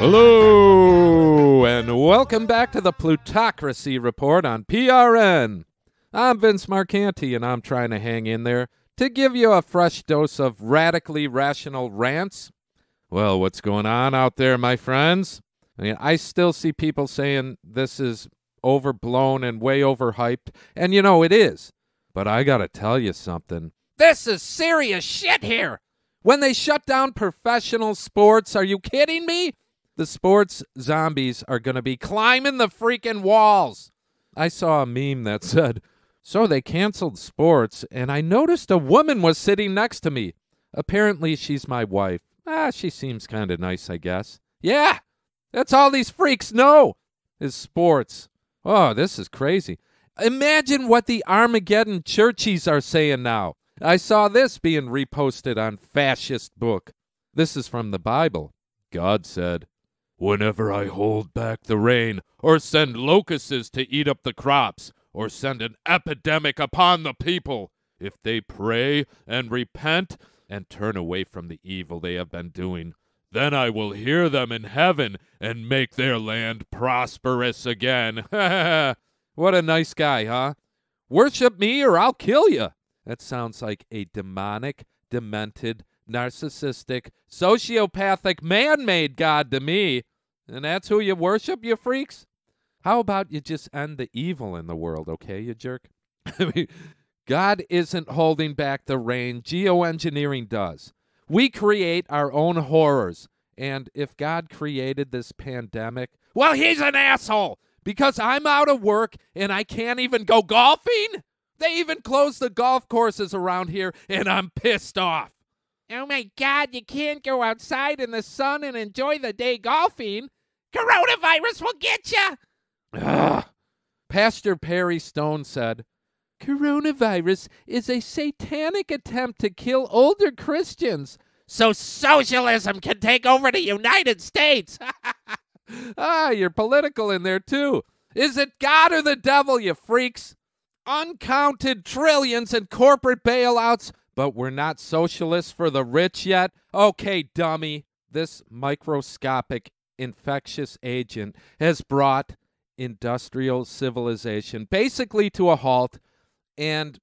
Hello, and welcome back to the Plutocracy Report on PRN. I'm Vince Marcanti, and I'm trying to hang in there to give you a fresh dose of radically rational rants. Well, what's going on out there, my friends? I mean, I still see people saying this is overblown and way overhyped, and you know it is. But I gotta tell you something. This is serious shit here. When they shut down professional sports, are you kidding me? The sports zombies are going to be climbing the freaking walls. I saw a meme that said, so they canceled sports, and I noticed a woman was sitting next to me. Apparently, she's my wife. She seems kind of nice, I guess. Yeah, that's all these freaks know is sports. Oh, this is crazy. Imagine what the Armageddon churchies are saying now. I saw this being reposted on Fascist Book. This is from the Bible. God said, "Whenever I hold back the rain, or send locusts to eat up the crops, or send an epidemic upon the people, if they pray and repent and turn away from the evil they have been doing, then I will hear them in heaven and make their land prosperous again." What a nice guy, huh? Worship me or I'll kill you. That sounds like a demonic, demented, narcissistic, sociopathic, man-made God to me. And that's who you worship, you freaks? How about you just end the evil in the world, okay, you jerk? I mean, God isn't holding back the rain. Geoengineering does. We create our own horrors. And if God created this pandemic, well, he's an asshole because I'm out of work and I can't even go golfing. They even closed the golf courses around here, and I'm pissed off. Oh, my God, you can't go outside in the sun and enjoy the day golfing. Coronavirus will get you. Ugh. Pastor Perry Stone said, "Coronavirus is a satanic attempt to kill older Christians so socialism can take over the United States." You're political in there, too. Is it God or the devil, you freaks? Uncounted trillions in corporate bailouts, but we're not socialists for the rich yet? Okay, dummy. This microscopic infectious agent has brought industrial civilization basically to a halt, and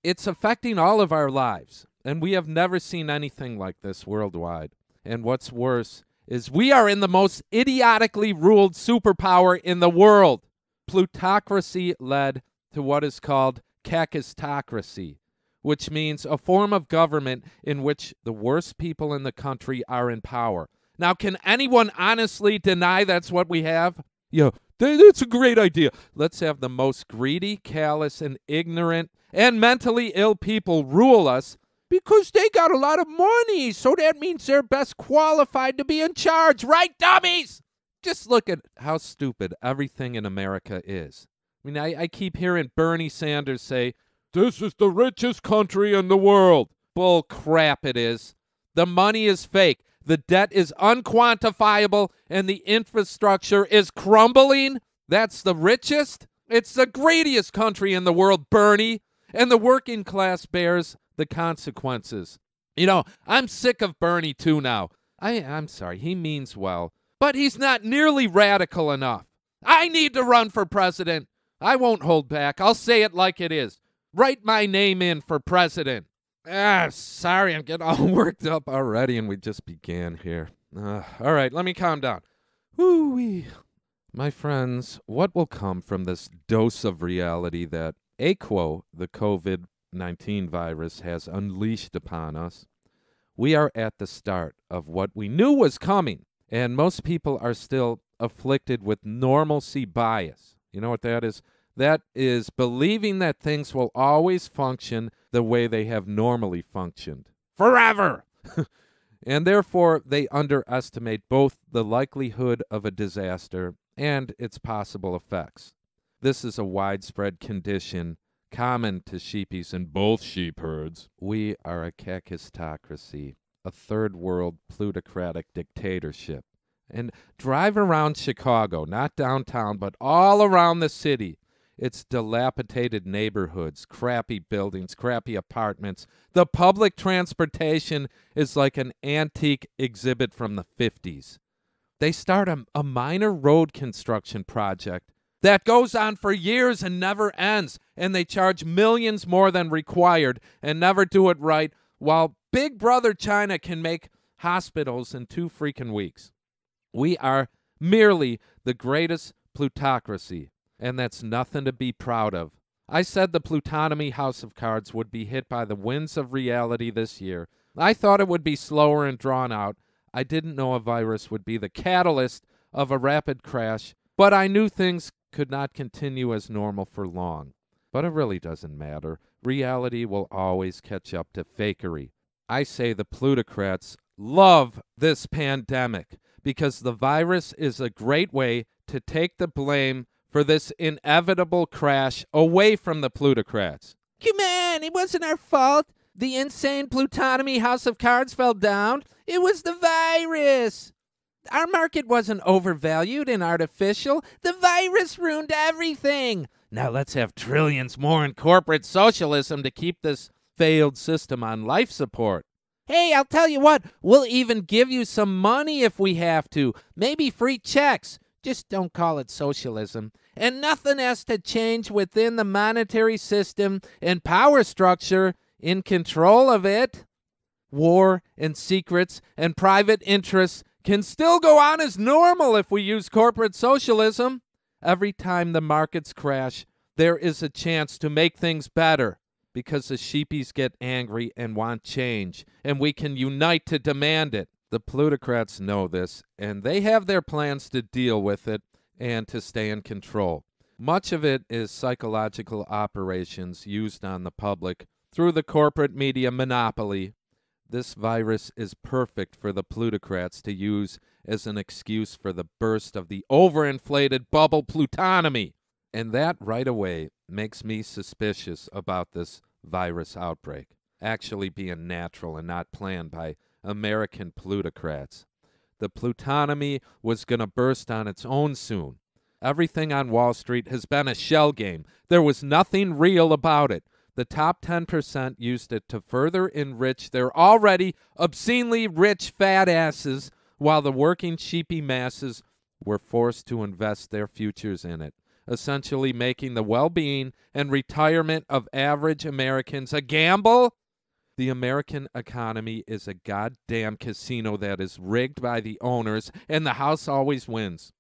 it's affecting all of our lives. And we have never seen anything like this worldwide. And what's worse is we are in the most idiotically ruled superpower in the world. Plutocracy led to what is called kakistocracy, which means a form of government in which the worst people in the country are in power. Now, can anyone honestly deny that's what we have? Yeah, that's a great idea. Let's have the most greedy, callous, and ignorant, and mentally ill people rule us because they got a lot of money, so that means they're best qualified to be in charge, right, dummies? Just look at how stupid everything in America is. I mean, I keep hearing Bernie Sanders say, "This is the richest country in the world." Bull crap it is. The money is fake. The debt is unquantifiable, and the infrastructure is crumbling. That's the richest? It's the greediest country in the world, Bernie. And the working class bears the consequences. You know, I'm sick of Bernie, too, now. I'm sorry, he means well. But he's not nearly radical enough. I need to run for president. I won't hold back. I'll say it like it is. Write my name in for president. Sorry, I'm getting all worked up already, and we just began here. All right, let me calm down. Woo-wee. My friends, what will come from this dose of reality that AQO, the COVID-19 virus, has unleashed upon us? We are at the start of what we knew was coming, and most people are still afflicted with normalcy bias. You know what that is? That is believing that things will always function the way they have normally functioned. Forever! And therefore, they underestimate both the likelihood of a disaster and its possible effects. This is a widespread condition common to sheepies in both sheep herds. We are a kakistocracy, a third world plutocratic dictatorship. And drive around Chicago, not downtown, but all around the city. It's dilapidated neighborhoods, crappy buildings, crappy apartments. The public transportation is like an antique exhibit from the 50s. They start a minor road construction project that goes on for years and never ends, and they charge millions more than required and never do it right, while Big Brother China can make hospitals in 2 freaking weeks. We are merely the greatest plutocracy, and that's nothing to be proud of. I said the Plutocracy House of Cards would be hit by the winds of reality this year. I thought it would be slower and drawn out. I didn't know a virus would be the catalyst of a rapid crash, but I knew things could not continue as normal for long. But it really doesn't matter. Reality will always catch up to fakery. I say the plutocrats love this pandemic because the virus is a great way to take the blame for this inevitable crash away from the plutocrats. Come on, it wasn't our fault. The insane Plutocracy House of Cards fell down. It was the virus. Our market wasn't overvalued and artificial. The virus ruined everything. Now let's have trillions more in corporate socialism to keep this failed system on life support. Hey, I'll tell you what, we'll even give you some money if we have to. Maybe free checks. Just don't call it socialism. And nothing has to change within the monetary system and power structure in control of it. War and secrets and private interests can still go on as normal if we use corporate socialism. Every time the markets crash, there is a chance to make things better because the sheepies get angry and want change, and we can unite to demand it. The plutocrats know this, and they have their plans to deal with it and to stay in control. Much of it is psychological operations used on the public through the corporate media monopoly. This virus is perfect for the plutocrats to use as an excuse for the burst of the overinflated bubble plutonomy. And that right away makes me suspicious about this virus outbreak actually being natural and not planned by American plutocrats. The plutonomy was going to burst on its own soon. Everything on Wall Street has been a shell game. There was nothing real about it. The top 10% used it to further enrich their already obscenely rich fat asses, while the working sheepy masses were forced to invest their futures in it, essentially making the well-being and retirement of average Americans a gamble. The American economy is a goddamn casino that is rigged by the owners, and the house always wins.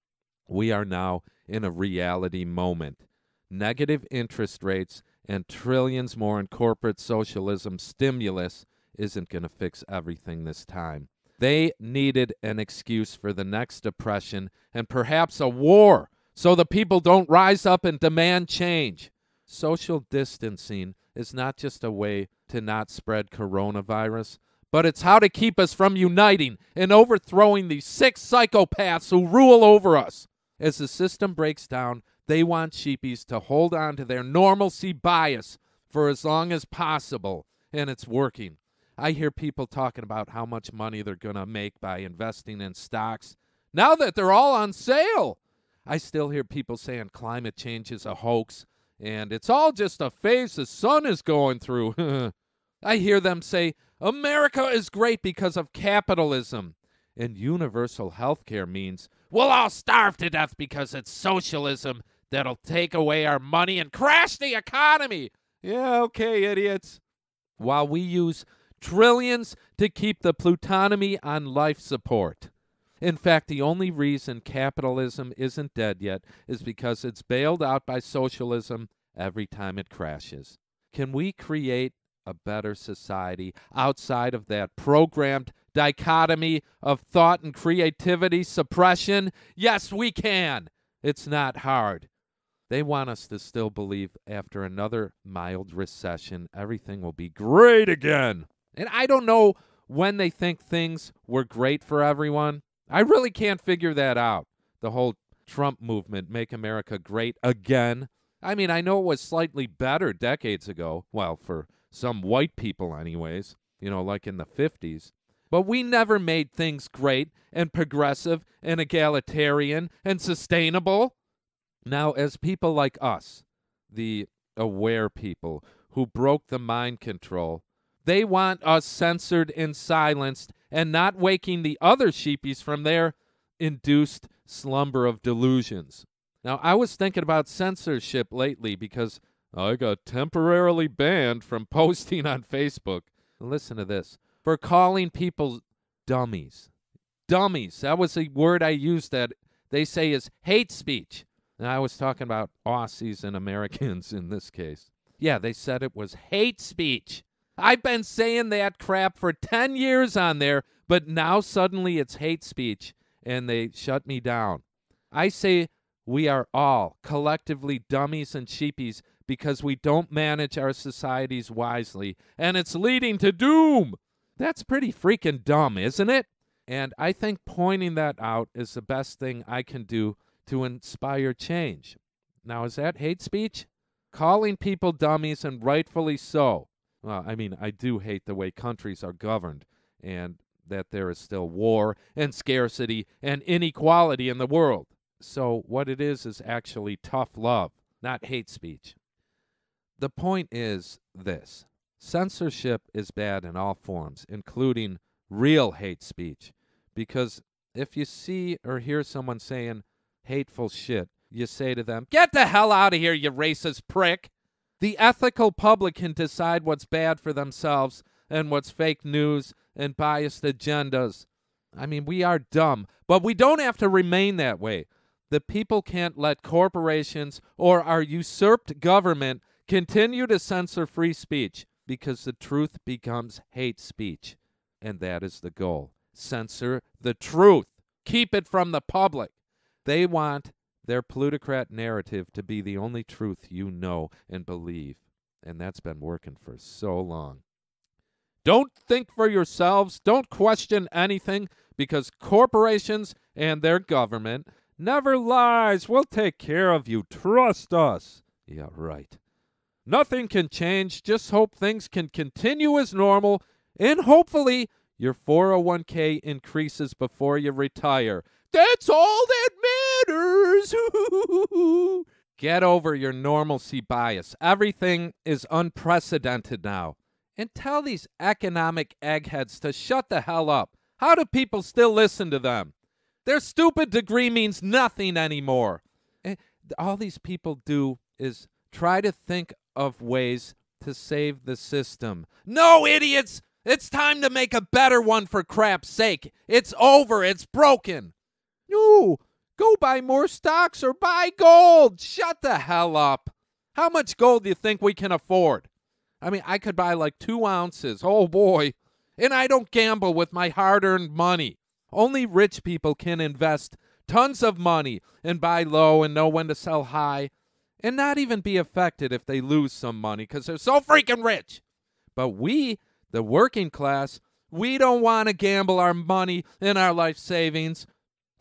We are now in a reality moment. Negative interest rates and trillions more in corporate socialism stimulus isn't going to fix everything this time. They needed an excuse for the next depression and perhaps a war, so the people don't rise up and demand change. Social distancing is not just a way to not spread coronavirus, but it's how to keep us from uniting and overthrowing these sick psychopaths who rule over us. As the system breaks down, they want sheepies to hold on to their normalcy bias for as long as possible, and it's working. I hear people talking about how much money they're going to make by investing in stocks now that they're all on sale. I still hear people saying climate change is a hoax, and it's all just a phase the sun is going through. I hear them say, America is great because of capitalism, and universal health care means we'll all starve to death because it's socialism that'll take away our money and crash the economy. Yeah, okay, idiots. While we use trillions to keep the plutonomy on life support. In fact, the only reason capitalism isn't dead yet is because it's bailed out by socialism every time it crashes. Can we create a better society outside of that programmed dichotomy of thought and creativity suppression? Yes, we can. It's not hard. They want us to still believe after another mild recession, everything will be great again. And I don't know when they think things were great for everyone. I really can't figure that out. The whole Trump movement, make America great again. I mean, I know it was slightly better decades ago. Well, for some white people anyways, like in the 50s. But we never made things great and progressive and egalitarian and sustainable. Now, as people like us, the aware people who broke the mind control, they want us censored and silenced and not waking the other sheepies from their induced slumber of delusions. Now, I was thinking about censorship lately because I got temporarily banned from posting on Facebook. Listen to this. For calling people dummies. Dummies. That was a word I used that they say is hate speech. And I was talking about Aussies and Americans in this case. Yeah, they said it was hate speech. I've been saying that crap for 10 years on there, but now suddenly it's hate speech, and they shut me down. I say we are all collectively dummies and sheepies because we don't manage our societies wisely, and it's leading to doom. That's pretty freaking dumb, isn't it? And I think pointing that out is the best thing I can do to inspire change. Now, is that hate speech? Calling people dummies, and rightfully so. Well, I mean, I do hate the way countries are governed and that there is still war and scarcity and inequality in the world. So what it is actually tough love, not hate speech. The point is this. Censorship is bad in all forms, including real hate speech. Because if you see or hear someone saying hateful shit, you say to them, "Get the hell out of here, you racist prick." The ethical public can decide what's bad for themselves and what's fake news and biased agendas. I mean, we are dumb, but we don't have to remain that way. The people can't let corporations or our usurped government continue to censor free speech because the truth becomes hate speech. And that is the goal. Censor the truth. Keep it from the public. They want their plutocrat narrative to be the only truth you know and believe. And that's been working for so long. Don't think for yourselves. Don't question anything because corporations and their government never lies. We'll take care of you. Trust us. Yeah, right. Nothing can change. Just hope things can continue as normal, and hopefully your 401k increases before you retire. That's all that matters. Get over your normalcy bias. Everything is unprecedented now. And tell these economic eggheads to shut the hell up. How do people still listen to them? Their stupid degree means nothing anymore. All these people do is try to think of ways to save the system. No, idiots! It's time to make a better one, for crap's sake. It's over. It's broken. No, go buy more stocks or buy gold. Shut the hell up. How much gold do you think we can afford? I mean, I could buy like 2 ounces. Oh, boy. And I don't gamble with my hard-earned money. Only rich people can invest tons of money and buy low and know when to sell high and not even be affected if they lose some money because they're so freaking rich. But we, the working class, we don't want to gamble our money and our life savings.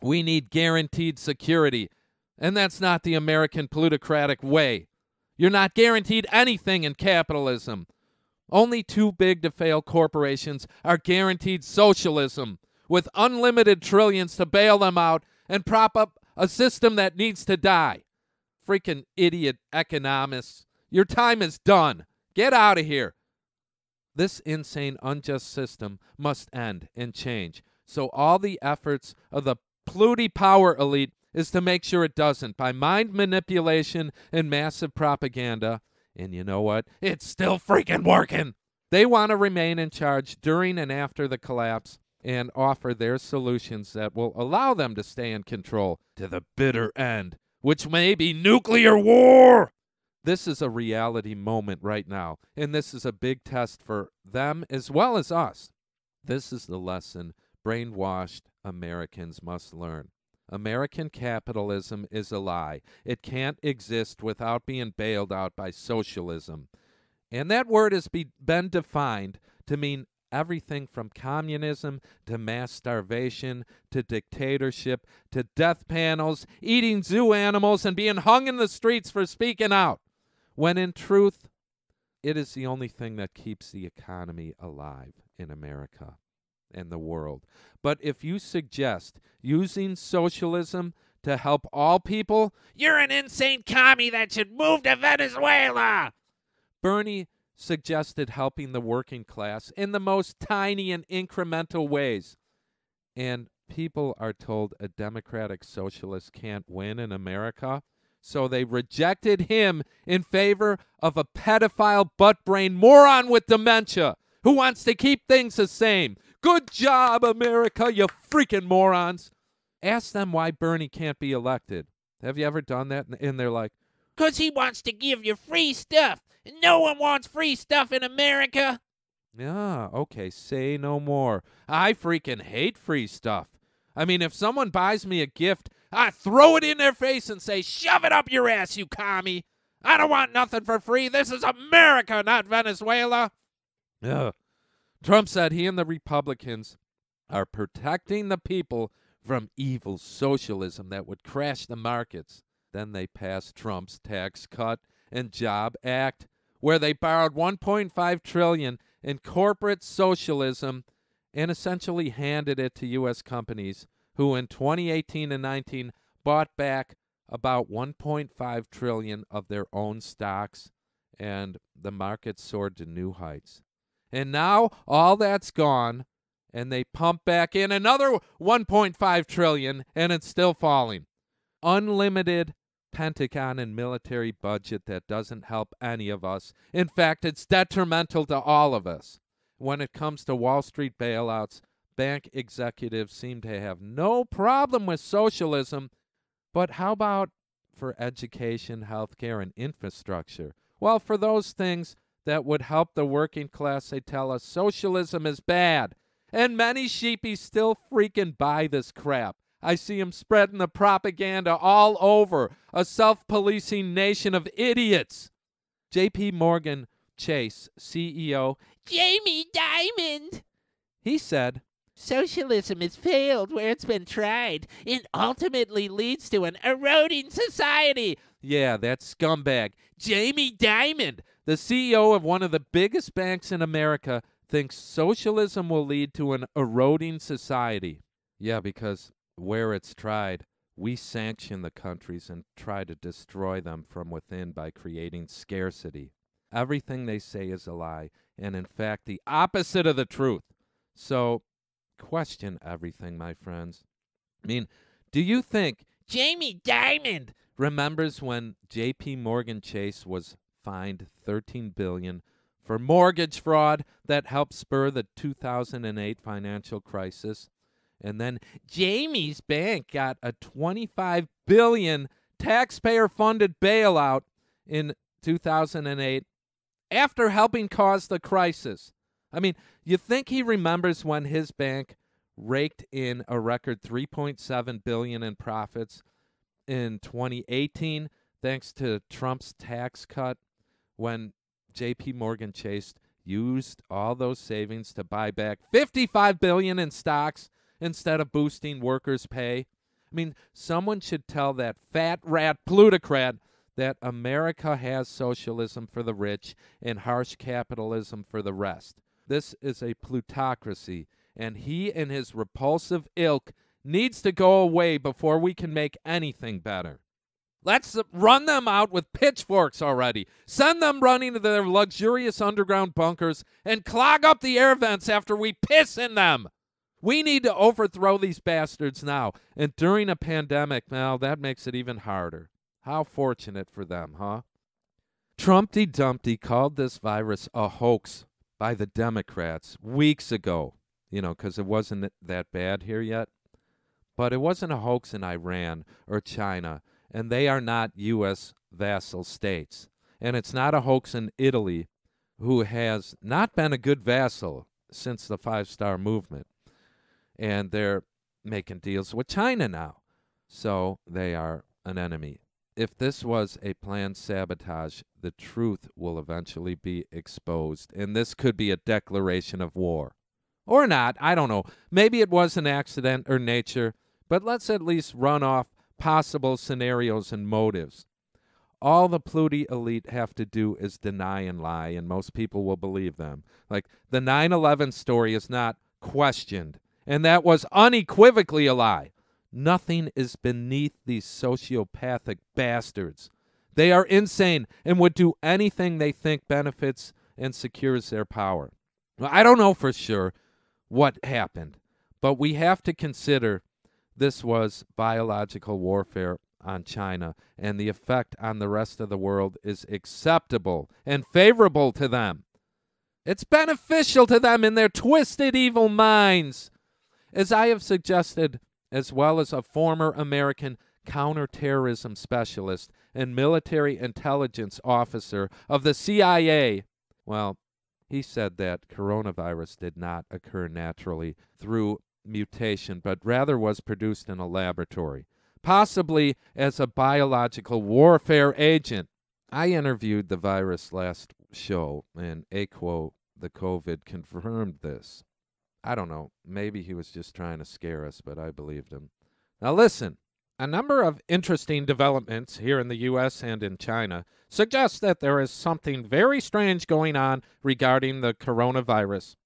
We need guaranteed security. And that's not the American plutocratic way. You're not guaranteed anything in capitalism. Only too big to fail corporations are guaranteed socialism, with unlimited trillions to bail them out and prop up a system that needs to die. Freaking idiot economists. Your time is done. Get out of here. This insane, unjust system must end and change. So all the efforts of the pluti-power elite is to make sure it doesn't by mind manipulation and massive propaganda. And you know what? It's still freaking working. They want to remain in charge during and after the collapse and offer their solutions that will allow them to stay in control to the bitter end, which may be nuclear war. This is a reality moment right now, and this is a big test for them as well as us. This is the lesson brainwashed Americans must learn. American capitalism is a lie. It can't exist without being bailed out by socialism. And that word has been defined to mean everything from communism to mass starvation to dictatorship to death panels, eating zoo animals, and being hung in the streets for speaking out. When in truth, it is the only thing that keeps the economy alive in America and the world. But if you suggest using socialism to help all people, you're an insane commie that should move to Venezuela. Bernie suggested helping the working class in the most tiny and incremental ways. And people are told a democratic socialist can't win in America, so they rejected him in favor of a pedophile butt-brained moron with dementia who wants to keep things the same. Good job, America, you freaking morons. Ask them why Bernie can't be elected. Have you ever done that? And they're like, "'Cause he wants to give you free stuff. And no one wants free stuff in America." yeah, okay, say no more. I freaking hate free stuff. I mean, if someone buys me a gift, I throw it in their face and say, "Shove it up your ass, you commie. I don't want nothing for free. This is America, not Venezuela." Ugh. Trump said he and the Republicans are protecting the people from evil socialism that would crash the markets. Then they passed Trump's Tax Cut and Job Act, where they borrowed $1.5 trillion in corporate socialism and essentially handed it to U.S. companies who in 2018 and 19 bought back about $1.5 trillion of their own stocks, and the market soared to new heights. And now all that's gone, and they pump back in another $1.5 trillion, and it's still falling. Unlimited Pentagon and military budget that doesn't help any of us. In fact, it's detrimental to all of us. When it comes to Wall Street bailouts, bank executives seem to have no problem with socialism, but how about for education, healthcare, and infrastructure? Well, for those things that would help the working class, they tell us socialism is bad. And many sheepies still freaking buy this crap. I see them spreading the propaganda all over. A self-policing nation of idiots. J.P. Morgan Chase, CEO, Jamie Dimon. he said, "Socialism has failed where it's been tried and ultimately leads to an eroding society." yeah, that scumbag, Jamie Dimon, the CEO of one of the biggest banks in America, thinks socialism will lead to an eroding society. Yeah, because where it's tried, we sanction the countries and try to destroy them from within by creating scarcity. Everything they say is a lie, and in fact, the opposite of the truth. So, question everything, my friends. I mean, do you think Jamie Dimon remembers when J.P. Morgan Chase was fined $13 billion for mortgage fraud that helped spur the 2008 financial crisis? And then Jamie's bank got a $25 billion taxpayer-funded bailout in 2008 after helping cause the crisis. I mean, you think he remembers when his bank raked in a record $3.7 billion in profits in 2018 thanks to Trump's tax cut, when J.P. Morgan Chase used all those savings to buy back $55 billion in stocks instead of boosting workers' pay? I mean, someone should tell that fat rat plutocrat that America has socialism for the rich and harsh capitalism for the rest. This is a plutocracy, and he and his repulsive ilk needs to go away before we can make anything better. Let's run them out with pitchforks already. Send them running to their luxurious underground bunkers and clog up the air vents after we piss in them. We need to overthrow these bastards now. And during a pandemic, well, that makes it even harder. How fortunate for them, huh? Trumpty Dumpty called this virus a hoax by the Democrats weeks ago, because it wasn't that bad here yet. But it wasn't a hoax in Iran or China, and they are not U.S. vassal states. And it's not a hoax in Italy, who has not been a good vassal since the Five-Star Movement. And they're making deals with China now. So they are an enemy. If this was a planned sabotage, the truth will eventually be exposed. And this could be a declaration of war. Or not, I don't know. Maybe it was an accident or nature. But let's at least run off possible scenarios and motives. All the Pluty elite have to do is deny and lie, and most people will believe them. Like, the 9/11 story is not questioned, and that was unequivocally a lie. Nothing is beneath these sociopathic bastards. They are insane and would do anything they think benefits and secures their power. I don't know for sure what happened, But we have to consider this was biological warfare on China, and the effect on the rest of the world is acceptable and favorable to them. It's beneficial to them in their twisted, evil minds. As I have suggested, as well as a former American counterterrorism specialist and military intelligence officer of the CIA, well, he said that coronavirus did not occur naturally through mutation, but rather was produced in a laboratory, possibly as a biological warfare agent. I interviewed the virus last show, and AQO, the COVID, confirmed this. I don't know, maybe he was just trying to scare us, but I believed him. Now listen, a number of interesting developments here in the U.S. and in China suggest that there is something very strange going on regarding the coronavirus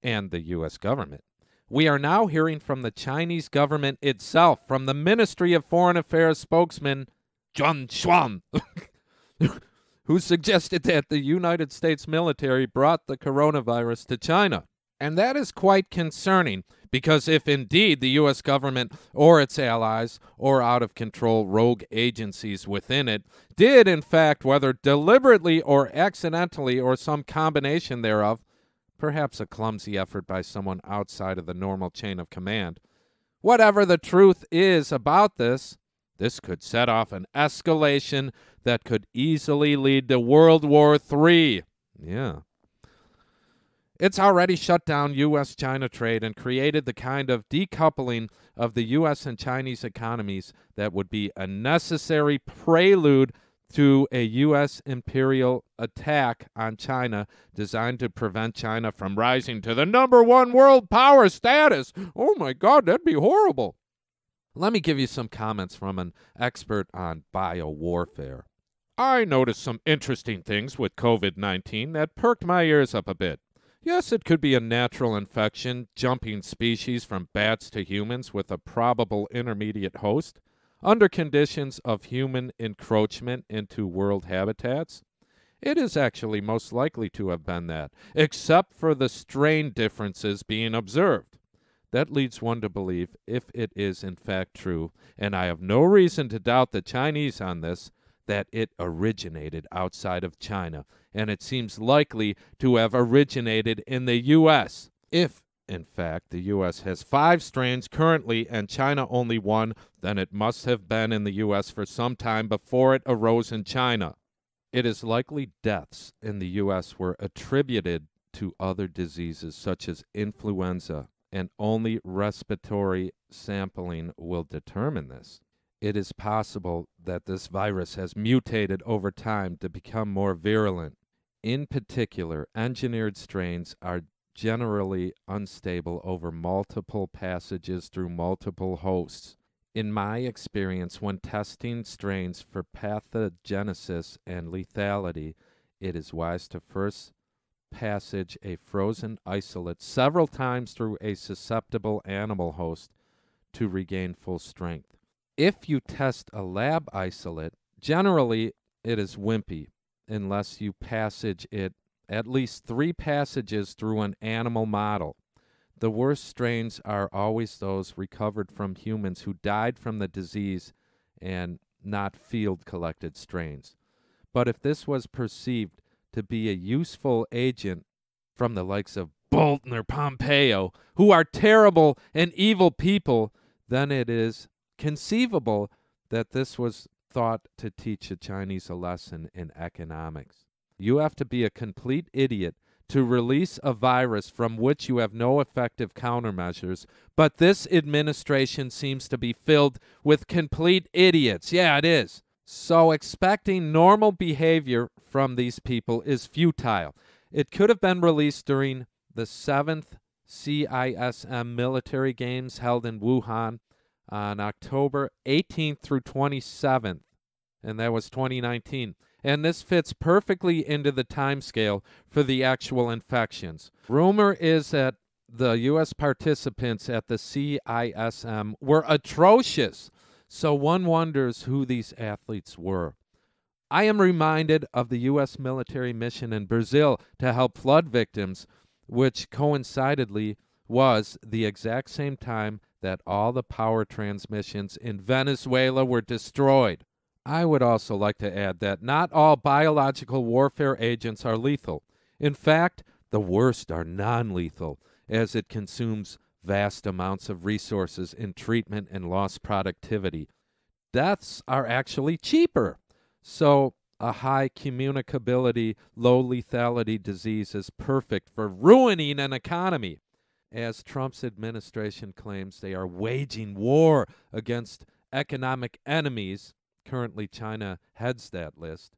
and the U.S. government. We are now hearing from the Chinese government itself, from the Ministry of Foreign Affairs spokesman Zhuan Xuan, who suggested that the United States military brought the coronavirus to China. And that is quite concerning, because if indeed the U.S. government or its allies or out-of-control rogue agencies within it did, in fact, whether deliberately or accidentally or some combination thereof, perhaps a clumsy effort by someone outside of the normal chain of command, whatever the truth is about this, this could set off an escalation that could easily lead to World War III. Yeah. It's already shut down U.S.-China trade and created the kind of decoupling of the U.S. and Chinese economies that would be a necessary prelude to a U.S. imperial attack on China designed to prevent China from rising to the #1 world power status. Oh, my God, that'd be horrible. Let me give you some comments from an expert on biowarfare. I noticed some interesting things with COVID-19 that perked my ears up a bit. Yes, it could be a natural infection, jumping species from bats to humans with a probable intermediate host, under conditions of human encroachment into world habitats. It is actually most likely to have been that, except for the strain differences being observed. That leads one to believe, if it is in fact true, and I have no reason to doubt the Chinese on this, that it originated outside of China, and it seems likely to have originated in the U.S. If, in fact, the U.S. has 5 strains currently and China only 1, then it must have been in the U.S. for some time before it arose in China. It is likely deaths in the U.S. were attributed to other diseases such as influenza, and only respiratory sampling will determine this. It is possible that this virus has mutated over time to become more virulent. In particular, engineered strains are generally unstable over multiple passages through multiple hosts. In my experience, when testing strains for pathogenesis and lethality, it is wise to first passage a frozen isolate several times through a susceptible animal host to regain full strength. If you test a lab isolate, generally it is wimpy unless you passage it at least 3 passages through an animal model. The worst strains are always those recovered from humans who died from the disease and not field-collected strains. But if this was perceived to be a useful agent from the likes of Bolton or Pompeo, who are terrible and evil people, then it is conceivable that this was thought to teach the Chinese a lesson in economics. You have to be a complete idiot to release a virus from which you have no effective countermeasures, but this administration seems to be filled with complete idiots. Yeah, it is. So expecting normal behavior from these people is futile. It could have been released during the 7th CISM military games held in Wuhan on October 18th through 27th, and that was 2019. And this fits perfectly into the timescale for the actual infections. Rumor is that the U.S. participants at the CISM were atrocious, so one wonders who these athletes were. I am reminded of the U.S. military mission in Brazil to help flood victims, which coincidentally was the exact same time that all the power transmissions in Venezuela were destroyed. I would also like to add that not all biological warfare agents are lethal. In fact, the worst are non-lethal, as it consumes vast amounts of resources in treatment and lost productivity. Deaths are actually cheaper. So a high communicability, low lethality disease is perfect for ruining an economy. As Trump's administration claims they are waging war against economic enemies, currently China heads that list,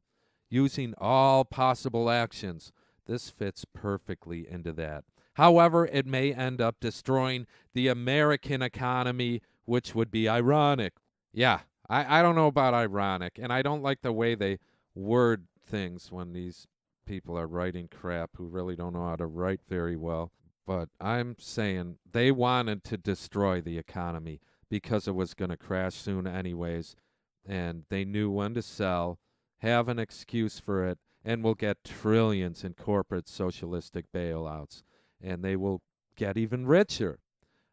using all possible actions. This fits perfectly into that. However, it may end up destroying the American economy, which would be ironic. Yeah, I don't know about ironic, and I don't like the way they word things when these people are writing crap who really don't know how to write very well. But I'm saying they wanted to destroy the economy because it was going to crash soon anyways, and they knew when to sell, have an excuse for it, and will get trillions in corporate socialistic bailouts, and they will get even richer.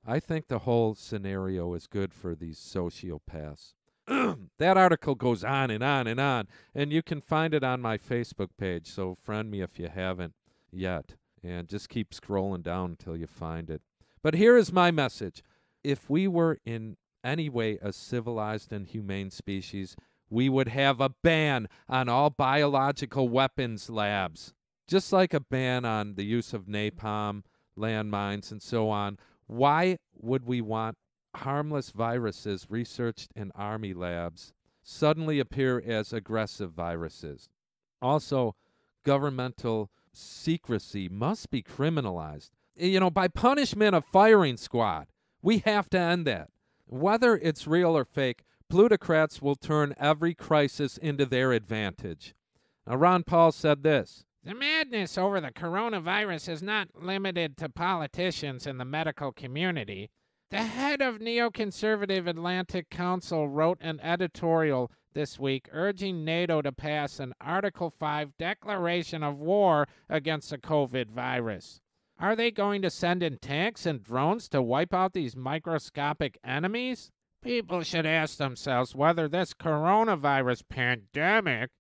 I think the whole scenario is good for these sociopaths. That article goes on and on and on, and you can find it on my Facebook page, so friend me if you haven't yet, and just keep scrolling down until you find it. But here is my message. If we were in any way a civilized and humane species, we would have a ban on all biological weapons labs, just like a ban on the use of napalm, landmines, and so on. Why would we want harmless viruses researched in army labs suddenly appear as aggressive viruses? Also, governmental secrecy must be criminalized. By punishment of firing squad. We have to end that. Whether it's real or fake, plutocrats will turn every crisis into their advantage. Now, Ron Paul said this. The madness over the coronavirus is not limited to politicians and the medical community. The head of neoconservative Atlantic Council wrote an editorial this week urging NATO to pass an Article 5 declaration of war against the COVID virus. Are they going to send in tanks and drones to wipe out these microscopic enemies? People should ask themselves whether this coronavirus pandemic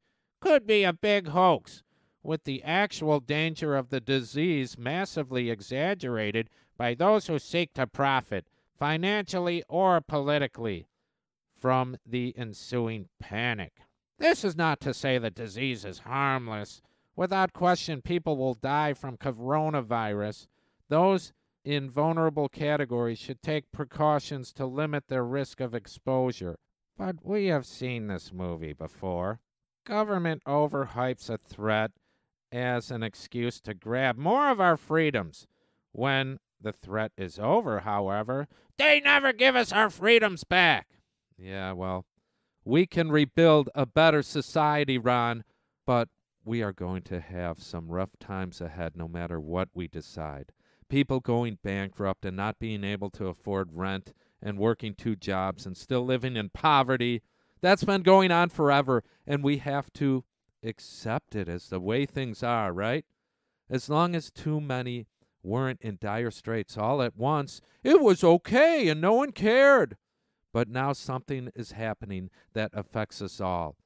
could be a big hoax, with the actual danger of the disease massively exaggerated by those who seek to profit, financially or politically, from the ensuing panic. This is not to say the disease is harmless. Without question, people will die from coronavirus. Those in vulnerable categories should take precautions to limit their risk of exposure. But we have seen this movie before. Government overhypes a threat as an excuse to grab more of our freedoms. When the threat is over, however, they never give us our freedoms back. Yeah, well, we can rebuild a better society, Ron, but we are going to have some rough times ahead no matter what we decide. People going bankrupt and not being able to afford rent and working 2 jobs and still living in poverty, that's been going on forever, and we have to accept it as the way things are, right? As long as too many weren't in dire straits all at once, it was okay and no one cared. But now something is happening that affects us all.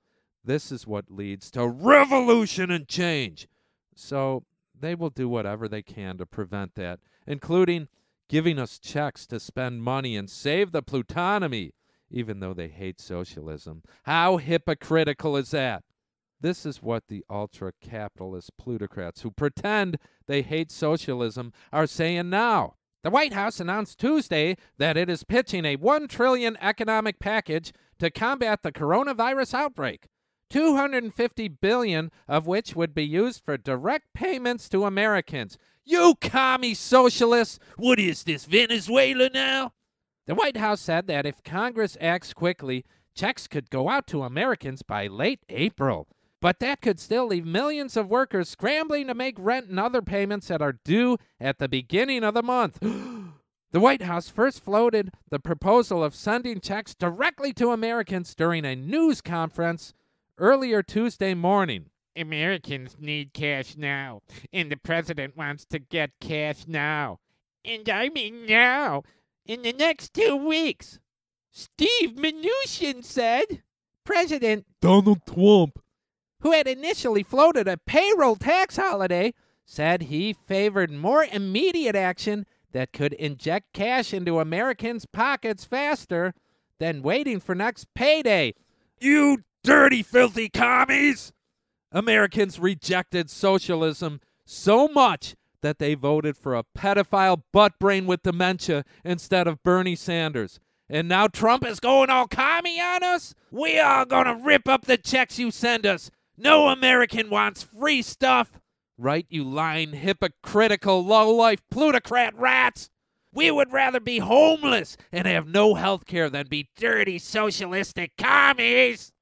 This is what leads to revolution and change. So they will do whatever they can to prevent that, including giving us checks to spend money and save the plutonomy, even though they hate socialism. How hypocritical is that? This is what the ultra-capitalist plutocrats who pretend they hate socialism are saying now. The White House announced Tuesday that it is pitching a $1 trillion economic package to combat the coronavirus outbreak, $250 billion of which would be used for direct payments to Americans. You commie socialists! What is this, Venezuela now? The White House said that if Congress acts quickly, checks could go out to Americans by late April. But that could still leave millions of workers scrambling to make rent and other payments that are due at the beginning of the month. The White House first floated the proposal of sending checks directly to Americans during a news conference earlier Tuesday morning. Americans need cash now, and the president wants to get cash now. And I mean now, in the next 2 weeks. Steve Mnuchin said, President Donald Trump, who had initially floated a payroll tax holiday, said he favored more immediate action that could inject cash into Americans' pockets faster than waiting for next payday. you dirty, filthy commies! Americans rejected socialism so much that they voted for a pedophile butt brain with dementia instead of Bernie Sanders. And now Trump is going all commie on us? We are gonna rip up the checks you send us. No American wants free stuff. Right, you lying, hypocritical, low-life plutocrat rats? We would rather be homeless and have no health care than be dirty socialistic commies.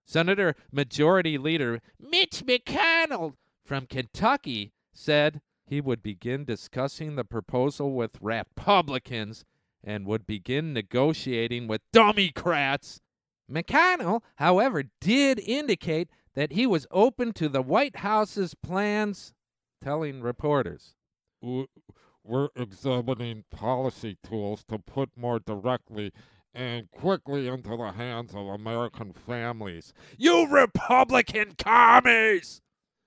Senator Majority Leader Mitch McConnell from Kentucky said he would begin discussing the proposal with Republicans and would begin negotiating with Democrats. McConnell, however, did indicate that he was open to the White House's plans, telling reporters, We're examining policy tools to put more directly and quickly into the hands of American families. You Republican commies!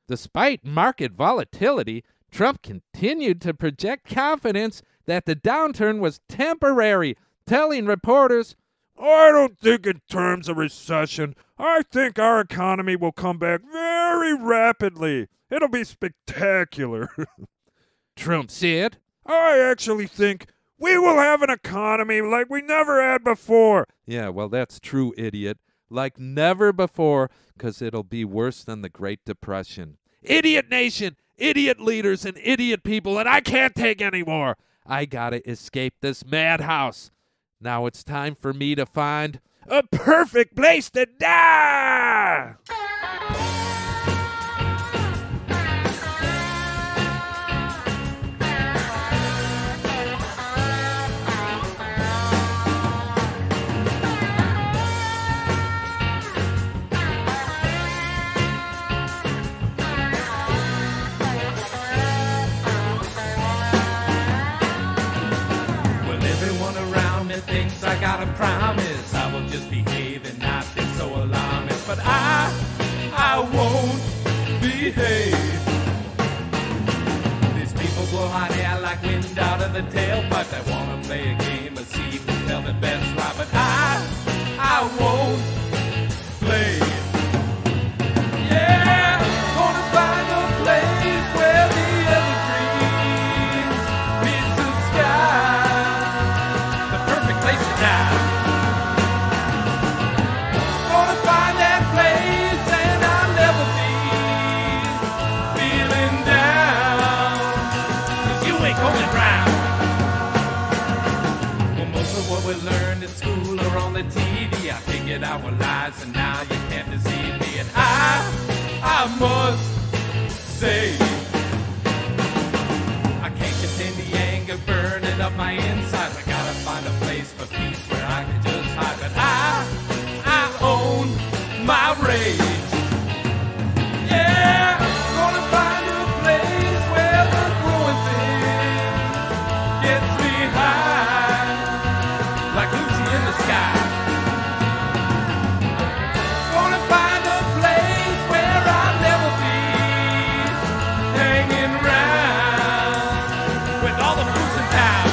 Despite market volatility, Trump continued to project confidence that the downturn was temporary, telling reporters, I don't think in terms of recession. I think our economy will come back very rapidly. It'll be spectacular. Trump said, I actually think we will have an economy like we never had before. Yeah, well, that's true, idiot. Like never before, because it'll be worse than the Great Depression. Idiot nation, idiot leaders, and idiot people, and I can't take any more. I gotta escape this madhouse. Now it's time for me to find a perfect place to die. Thinks I got a promise I will just behave and not be so alarmist, but I won't behave. These people blow hot air like wind out of the tailpipe. They wanna play a game and see who tell the best lie, but I won't play. Yeah, gonna find a place where the evergreens meets the sky. Gonna find that place and I'll never be feeling down, 'cause you ain't coming round. Well, most of what we learned in school or on the TV, I figured out were lies and now you can't deceive me. And I must say, I can't contain the anger burning up my insides. I gotta find a place for peace where I can just hide. But I own my rage. Yeah, gonna find a place where the growing thing gets me high, like Lucy in the sky. Gonna find a place where I'll never be hanging around with all the fools in town.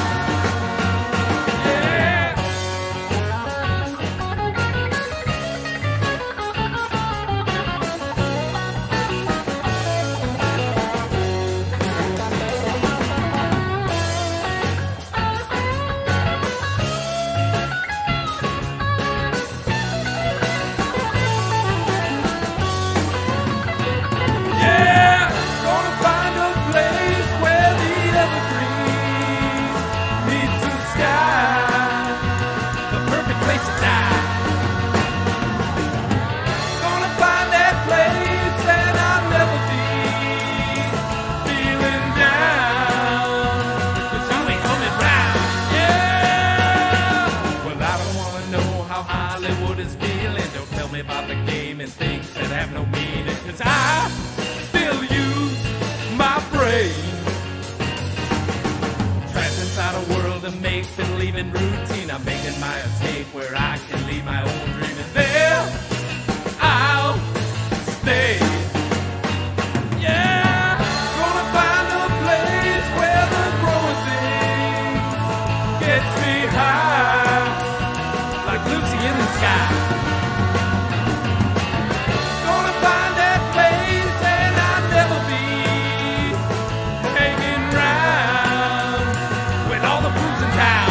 About the game and things that have no meaning, 'cause I still use my brain. Trapped inside been leaving routine. I'm making my escape where I can lead my own dream. And there I'll stay. Yeah, gonna find a place where the growing thing gets me high, like Lucy in the sky. Gonna find that place and I'll never be hanging round with all the fools in town.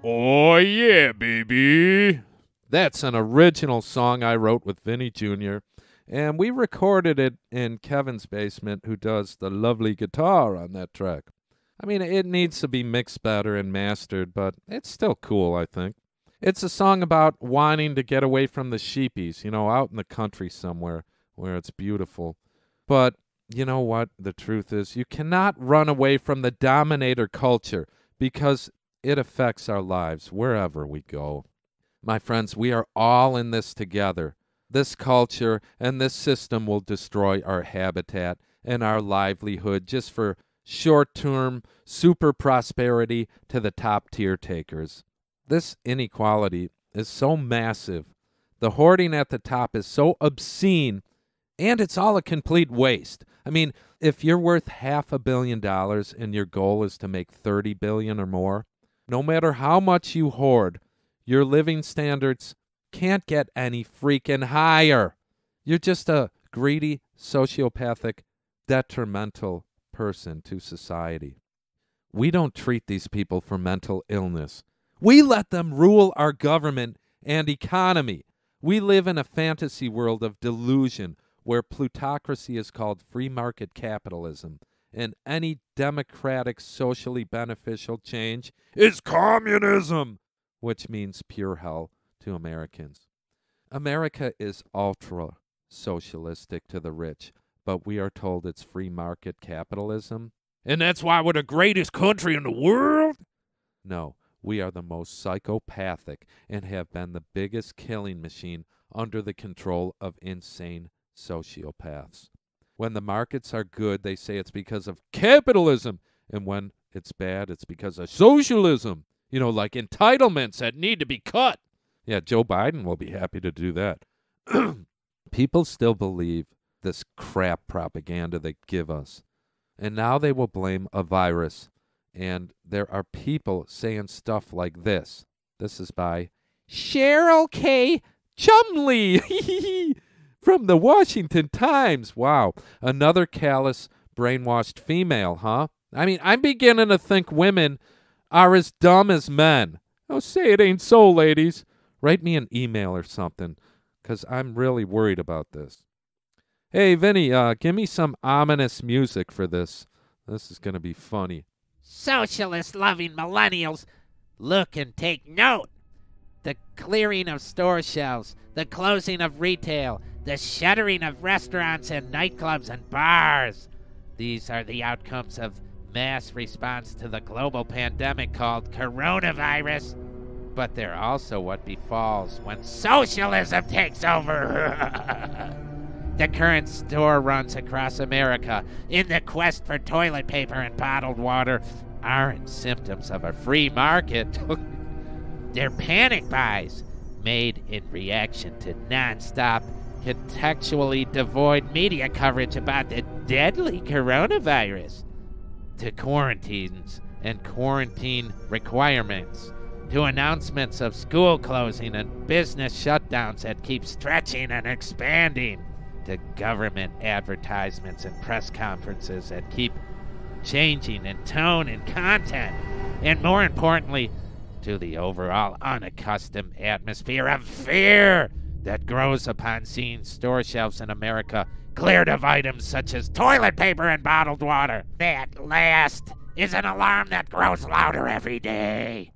Oh, yeah, baby. That's an original song I wrote with Vinny Jr., and we recorded it in Kevin's basement, who does the lovely guitar on that track. I mean, it needs to be mixed better and mastered, but it's still cool, I think. It's a song about wanting to get away from the sheepies, you know, out in the country somewhere where it's beautiful. But you know what? The truth is, you cannot run away from the dominator culture because it affects our lives wherever we go. My friends, we are all in this together. This culture and this system will destroy our habitat and our livelihood just for short-term super prosperity to the top-tier takers. This inequality is so massive. The hoarding at the top is so obscene, and it's all a complete waste. I mean, if you're worth $500 million and your goal is to make $30 billion or more, no matter how much you hoard, your living standards can't get any freaking higher. You're just a greedy, sociopathic, detrimental person to society. We don't treat these people for mental illness. We let them rule our government and economy. We live in a fantasy world of delusion where plutocracy is called free market capitalism, and any democratic, socially beneficial change is communism, which means pure hell to Americans. America is ultra-socialistic to the rich, but we are told it's free market capitalism. And that's why we're the greatest country in the world? No, we are the most psychopathic and have been the biggest killing machine under the control of insane sociopaths. When the markets are good, they say it's because of capitalism. And when it's bad, it's because of socialism. You know, like entitlements that need to be cut. Yeah, Joe Biden will be happy to do that. People still believe this crap propaganda they give us. And now they will blame a virus. And there are people saying stuff like this. This is by Cheryl K. Chumley from the Washington Times. Wow, another callous, brainwashed female, huh? I mean, I'm beginning to think women are as dumb as men. Oh, say it ain't so, ladies. Write me an email or something, because I'm really worried about this. Hey, Vinny, give me some ominous music for this. This is going to be funny. Socialist-loving millennials, look and take note. The clearing of store shelves, the closing of retail, the shuttering of restaurants and nightclubs and bars. These are the outcomes of mass response to the global pandemic called coronavirus. But they're also what befalls when socialism takes over. The current store runs across America in the quest for toilet paper and bottled water aren't symptoms of a free market. They're panic buys made in reaction to nonstop, contextually devoid media coverage about the deadly coronavirus, to quarantines and quarantine requirements, to announcements of school closing and business shutdowns that keep stretching and expanding, to government advertisements and press conferences that keep changing in tone and content, and more importantly, to the overall unaccustomed atmosphere of fear that grows upon seeing store shelves in America cleared of items such as toilet paper and bottled water. That last is an alarm that grows louder every day.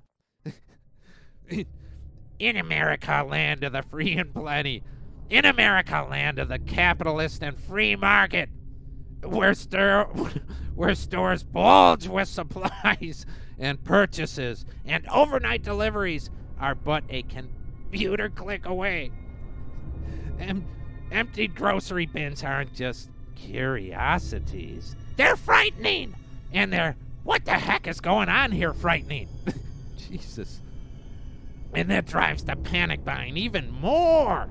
In America, land of the free and plenty. In America, land of the capitalist and free market. Where stores bulge with supplies and purchases, and overnight deliveries are but a computer click away. Emptied grocery bins aren't just curiosities. They're frightening! And they're, what the heck is going on here, frightening? Jesus. And that drives the panic buying even more.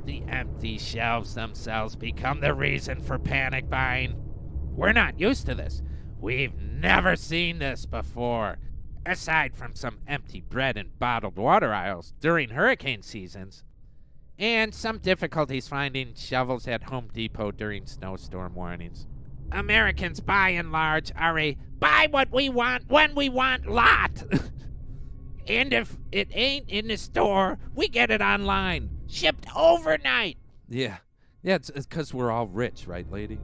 The empty shelves themselves become the reason for panic buying. We're not used to this. We've never seen this before. Aside from some empty bread and bottled water aisles during hurricane seasons, and some difficulties finding shovels at Home Depot during snowstorm warnings. Americans, by and large, are a buy what we want when we want lot. And if it ain't in the store, we get it online, shipped overnight. Yeah, it's because we're all rich, right, lady?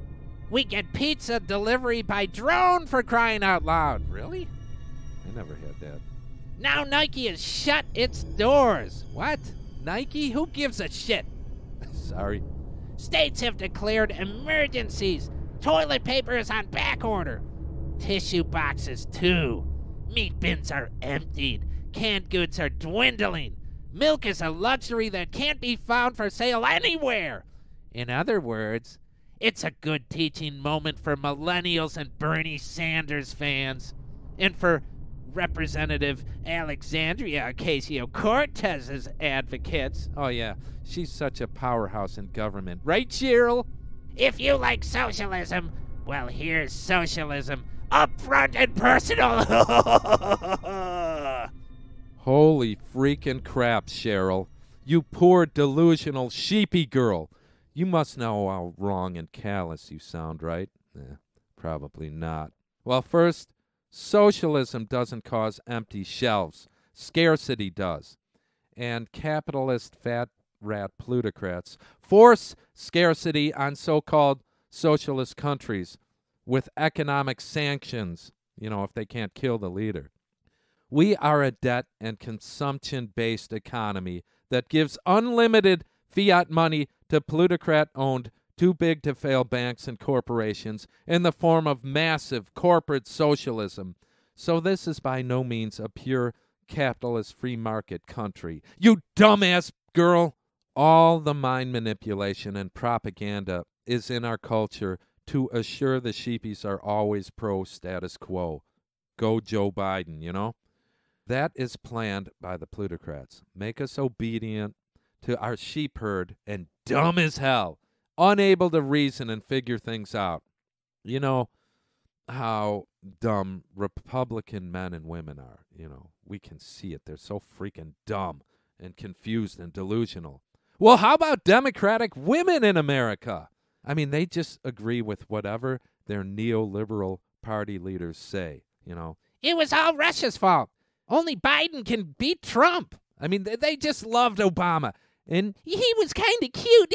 We get pizza delivery by drone, for crying out loud. Really? I never had that. Now Nike has shut its doors. What? Nike? Who gives a shit? Sorry. States have declared emergencies. Toilet paper is on back order. Tissue boxes, too. Meat bins are emptied. Canned goods are dwindling. Milk is a luxury that can't be found for sale anywhere. In other words, it's a good teaching moment for millennials and Bernie Sanders fans. And for Representative Alexandria Ocasio-Cortez's advocates. Oh, yeah. She's such a powerhouse in government. Right, Cheryl? If you like socialism, well, here's socialism. Upfront and personal. Holy freaking crap, Cheryl. You poor delusional sheepy girl. You must know how wrong and callous you sound, right? Probably not. Well, first, socialism doesn't cause empty shelves. Scarcity does. And capitalist fat rat plutocrats force scarcity on so-called socialist countries with economic sanctions, if they can't kill the leader. We are a debt and consumption-based economy that gives unlimited fiat money to plutocrat-owned, too-big-to-fail banks and corporations in the form of massive corporate socialism. So this is by no means a pure capitalist free market country. You dumbass girl! All the mind manipulation and propaganda is in our culture to assure the sheepies are always pro-status quo. Go Joe Biden, That is planned by the plutocrats. Make us obedient to our sheep herd and dumb as hell, unable to reason and figure things out. You know how dumb Republican men and women are, We can see it. They're so freaking dumb and confused and delusional. Well, how about Democratic women in America? I mean, they just agree with whatever their neoliberal party leaders say, It was all Russia's fault. Only Biden can beat Trump. I mean, they just loved Obama. And he was kind of cute.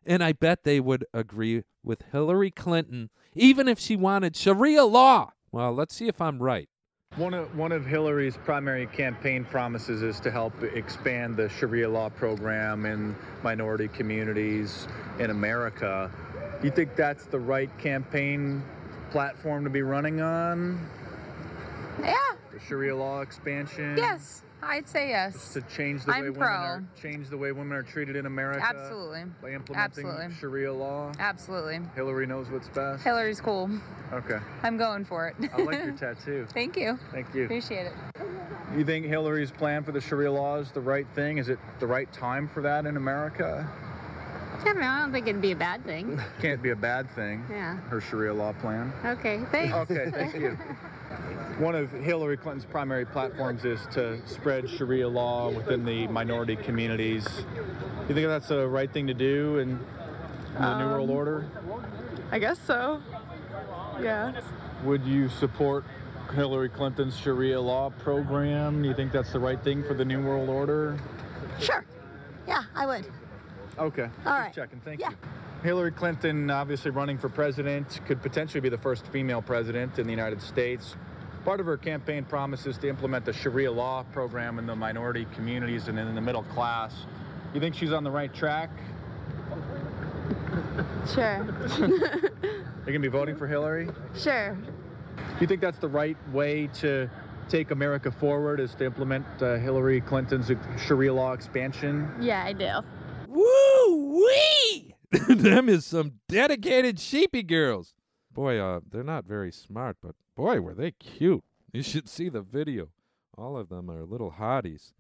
And I bet they would agree with Hillary Clinton, even if she wanted Sharia law. Well, let's see if I'm right. One of Hillary's primary campaign promises is to help expand the Sharia law program in minority communities in America. Do you think that's the right campaign platform to be running on? Yeah. The Sharia law expansion? Yes, I'd say yes. Just to change the way women are treated in America. Absolutely. By implementing Sharia law. Absolutely. Hillary knows what's best. Hillary's cool. Okay. I'm going for it. I like your tattoo. Thank you. Thank you. Appreciate it. You think Hillary's plan for the Sharia law is the right thing? Is it the right time for that in America? I don't think it'd be a bad thing. Can't be a bad thing. Yeah. Her Sharia law plan. Okay, thanks. Okay, thank you. One of Hillary Clinton's primary platforms is to spread Sharia law within the minority communities. You think that's the right thing to do in the New World Order? I guess so. Yeah. Would you support Hillary Clinton's Sharia law program? Do you think that's the right thing for the New World Order? Sure. Yeah, I would. Okay. All Just right. checking. Thank Yeah. you. Hillary Clinton, obviously running for president, could potentially be the first female president in the United States. Part of her campaign promise is to implement the Sharia law program in the minority communities and in the middle class. You think she's on the right track? Sure. You're going to be voting for Hillary? Sure. Do you think that's the right way to take America forward, is to implement Hillary Clinton's Sharia law expansion? Yeah, I do. Woo-wee! Them is some dedicated sheepy girls. Boy, they're not very smart, but boy, were they cute. You should see the video. All of them are little hotties.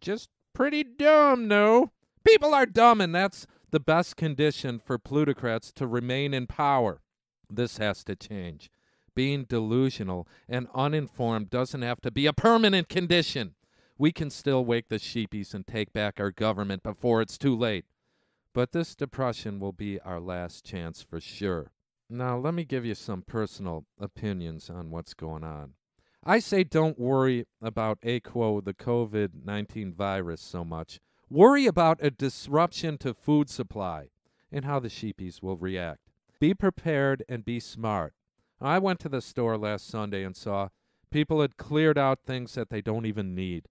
Just pretty dumb, no? People are dumb, and that's the best condition for plutocrats to remain in power. This has to change. Being delusional and uninformed doesn't have to be a permanent condition. We can still wake the sheepies and take back our government before it's too late. But this depression will be our last chance for sure. Now, let me give you some personal opinions on what's going on. I say don't worry about the COVID-19 virus so much. Worry about a disruption to food supply and how the sheepies will react. Be prepared and be smart. I went to the store last Sunday and saw people had cleared out things that they don't even need.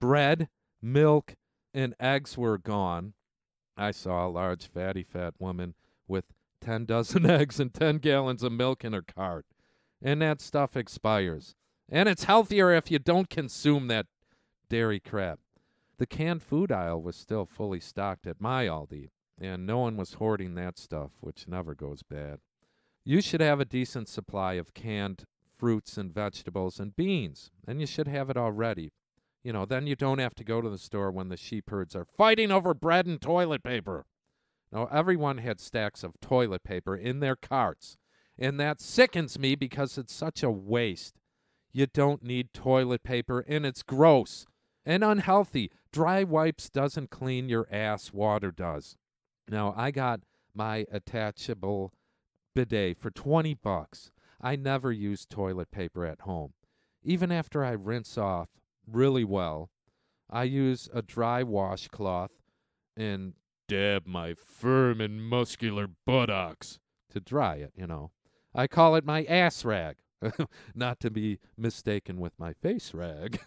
Bread, milk, and eggs were gone. I saw a large fatty fat woman with 10 dozen eggs and 10 gallons of milk in her cart. And that stuff expires. And it's healthier if you don't consume that dairy crap. The canned food aisle was still fully stocked at my Aldi, and no one was hoarding that stuff, which never goes bad. You should have a decent supply of canned fruits and vegetables and beans, and you should have it already. You know, then you don't have to go to the store when the sheep herds are fighting over bread and toilet paper. Now, everyone had stacks of toilet paper in their carts, and that sickens me because it's such a waste. You don't need toilet paper, and it's gross and unhealthy. Dry wipes doesn't clean your ass, water does. Now, I got my attachable bidet for $20. I never use toilet paper at home. Even after I rinse off really well, I use a dry washcloth and dab my firm and muscular buttocks to dry it, you know. I call it my ass rag, not to be mistaken with my face rag.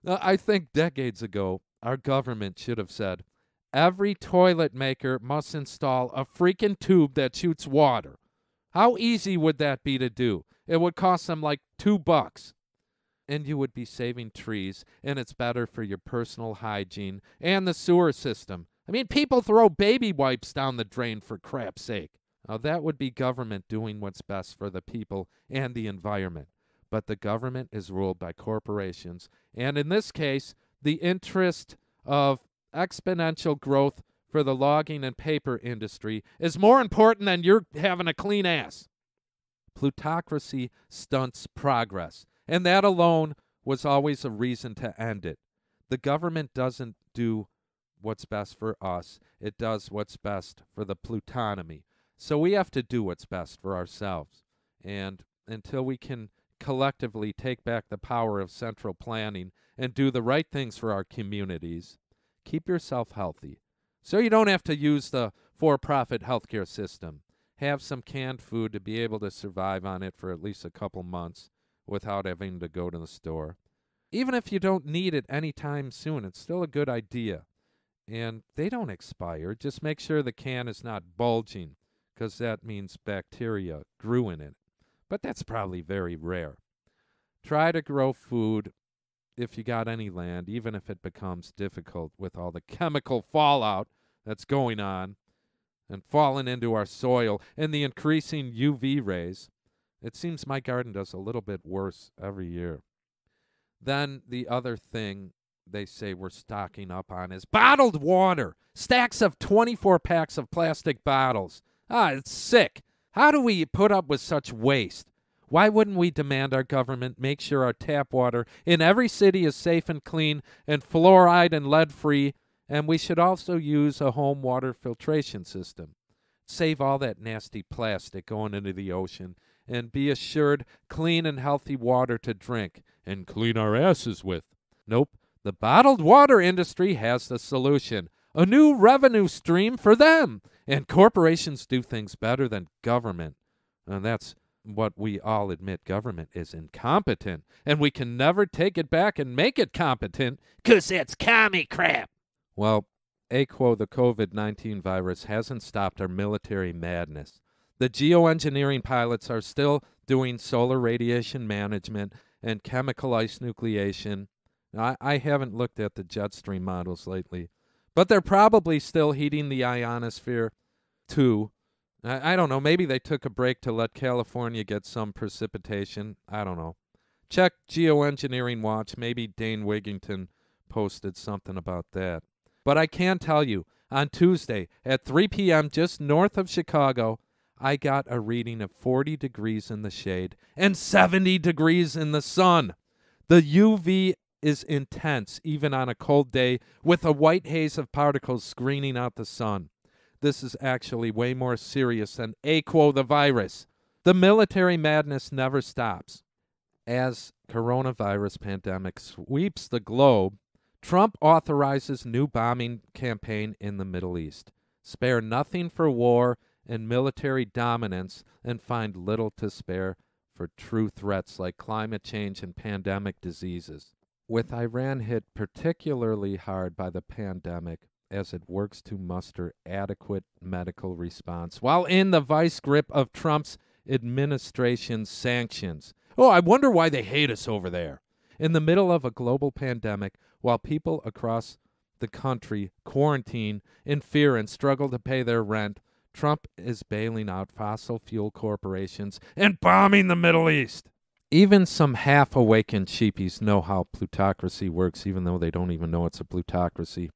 I think decades ago, our government should have said, every toilet maker must install a freaking tube that shoots water. How easy would that be to do? It would cost them like $2. And you would be saving trees, and it's better for your personal hygiene and the sewer system. I mean, people throw baby wipes down the drain for crap's sake. Now, that would be government doing what's best for the people and the environment. But the government is ruled by corporations, and in this case, the interest of exponential growth for the logging and paper industry is more important than you're having a clean ass. Plutocracy stunts progress, and that alone was always a reason to end it. The government doesn't do what's best for us. It does what's best for the plutonomy. So we have to do what's best for ourselves. And until we can collectively take back the power of central planning and do the right things for our communities, keep yourself healthy. So you don't have to use the for-profit healthcare system. Have some canned food to be able to survive on it for at least a couple months without having to go to the store. Even if you don't need it anytime soon, it's still a good idea. And they don't expire. Just make sure the can is not bulging, because that means bacteria grew in it. But that's probably very rare. Try to grow food if you got any land, even if it becomes difficult with all the chemical fallout that's going on and falling into our soil and the increasing UV rays. It seems my garden does a little bit worse every year. Then the other thing they say we're stocking up on is bottled water. Stacks of 24 packs of plastic bottles. It's sick. How do we put up with such waste? Why wouldn't we demand our government make sure our tap water in every city is safe and clean and fluoride and lead-free, and we should also use a home water filtration system. Save all that nasty plastic going into the ocean and be assured clean and healthy water to drink and clean our asses with. Nope, the bottled water industry has the solution. A new revenue stream for them. And corporations do things better than government. And that's what we all admit. Government is incompetent. And we can never take it back and make it competent, 'cause it's commie crap. Well, AQO, the COVID-19 virus, hasn't stopped our military madness. The geoengineering pilots are still doing solar radiation management and chemical ice nucleation. I haven't looked at the jet stream models lately, but they're probably still heating the ionosphere too. I don't know. Maybe they took a break to let California get some precipitation. I don't know. Check Geoengineering Watch. Maybe Dane Wigington posted something about that. But I can tell you, on Tuesday at 3 p.m. just north of Chicago, I got a reading of 40 degrees in the shade and 70 degrees in the sun. The UV is intense, even on a cold day, with a white haze of particles screening out the sun. This is actually way more serious than AQO the virus. The military madness never stops. As coronavirus pandemic sweeps the globe, Trump authorizes new bombing campaign in the Middle East. Spare nothing for war and military dominance, and find little to spare for true threats like climate change and pandemic diseases. With Iran hit particularly hard by the pandemic as it works to muster adequate medical response while in the vice grip of Trump's administration's sanctions. Oh, I wonder why they hate us over there. In the middle of a global pandemic, while people across the country quarantine in fear and struggle to pay their rent, Trump is bailing out fossil fuel corporations and bombing the Middle East. Even some half-awakened sheepies know how plutocracy works, even though they don't even know it's a plutocracy.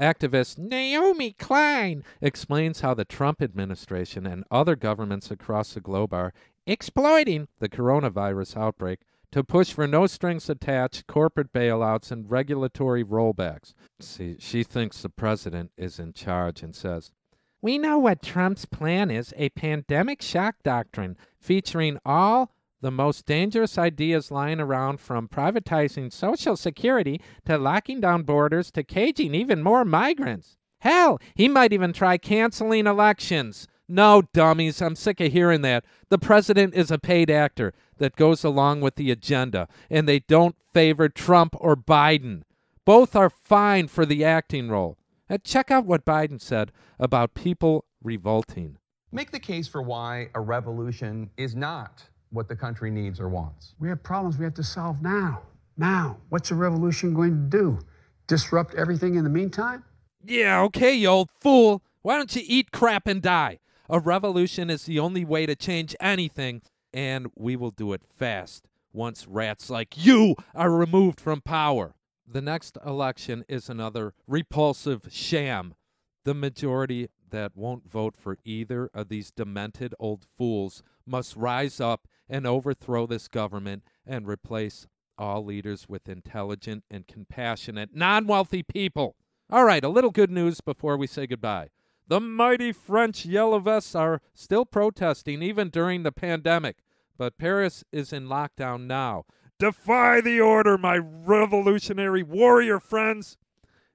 Activist Naomi Klein explains how the Trump administration and other governments across the globe are exploiting the coronavirus outbreak to push for no-strings-attached corporate bailouts and regulatory rollbacks. See, she thinks the president is in charge and says, "We know what Trump's plan is, a pandemic shock doctrine featuring all the most dangerous ideas lying around, from privatizing Social Security to locking down borders to caging even more migrants. Hell, he might even try canceling elections." No, dummies, I'm sick of hearing that. The president is a paid actor that goes along with the agenda, and they don't favor Trump or Biden. Both are fine for the acting role. Check out what Biden said about people revolting. Make the case for why a revolution is not what the country needs or wants. We have problems we have to solve now. Now, what's a revolution going to do? Disrupt everything in the meantime? Yeah, okay, you old fool. Why don't you eat crap and die? A revolution is the only way to change anything, and we will do it fast once rats like you are removed from power. The next election is another repulsive sham. The majority that won't vote for either of these demented old fools must rise up and overthrow this government and replace all leaders with intelligent and compassionate, non-wealthy people. All right, a little good news before we say goodbye. The mighty French Yellow Vests are still protesting even during the pandemic, but Paris is in lockdown now. Defy the order, my revolutionary warrior friends.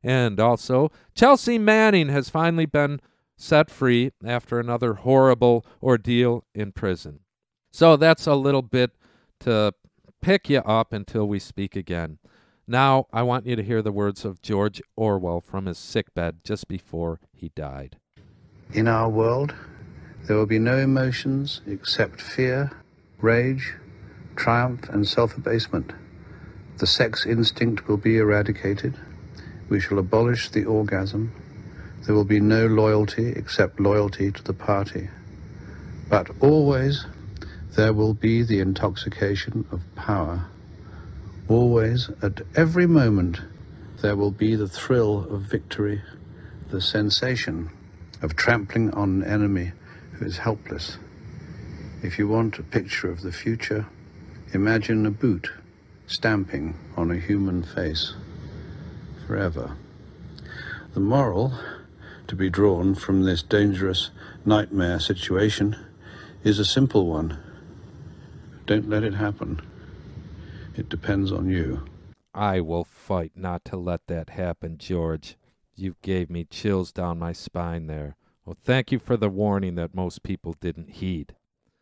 And also, Chelsea Manning has finally been set free after another horrible ordeal in prison. So that's a little bit to pick you up until we speak again. Now, I want you to hear the words of George Orwell from his sickbed just before he died. In our world, there will be no emotions except fear, rage, triumph, and self-abasement. The sex instinct will be eradicated. We shall abolish the orgasm. There will be no loyalty except loyalty to the party. But always there will be the intoxication of power. Always, at every moment, there will be the thrill of victory, the sensation of trampling on an enemy who is helpless. If you want a picture of the future, imagine a boot stamping on a human face forever. The moral to be drawn from this dangerous nightmare situation is a simple one. Don't let it happen. It depends on you. I will fight not to let that happen, George. You gave me chills down my spine there. Well, thank you for the warning that most people didn't heed.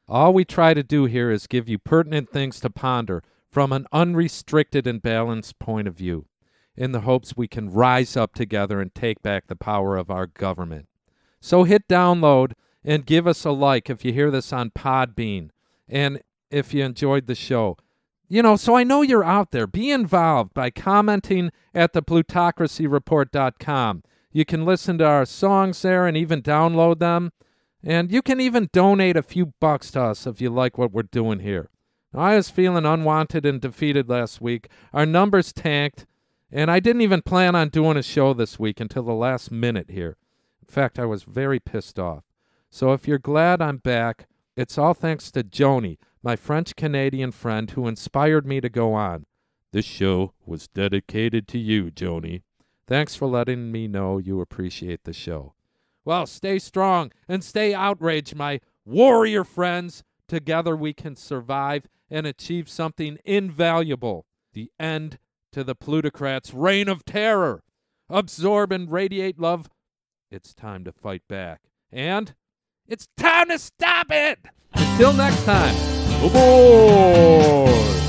All we try to do here is give you pertinent things to ponder from an unrestricted and balanced point of view, in the hopes we can rise up together and take back the power of our government. So hit download and give us a like if you hear this on Podbean, and if you enjoyed the show. So I know you're out there. Be involved by commenting at the plutocracyreport.com. You can listen to our songs there and even download them. And you can even donate a few bucks to us if you like what we're doing here. Now, I was feeling unwanted and defeated last week. Our numbers tanked, and I didn't even plan on doing a show this week until the last minute here. In fact, I was very pissed off. So if you're glad I'm back, it's all thanks to Joni, my French-Canadian friend who inspired me to go on. This show was dedicated to you, Joni. Thanks for letting me know you appreciate the show. Well, stay strong and stay outraged, my warrior friends. Together we can survive and achieve something invaluable. The end to the plutocrats' reign of terror. Absorb and radiate love. It's time to fight back. And it's time to stop it! Until next time, aboard!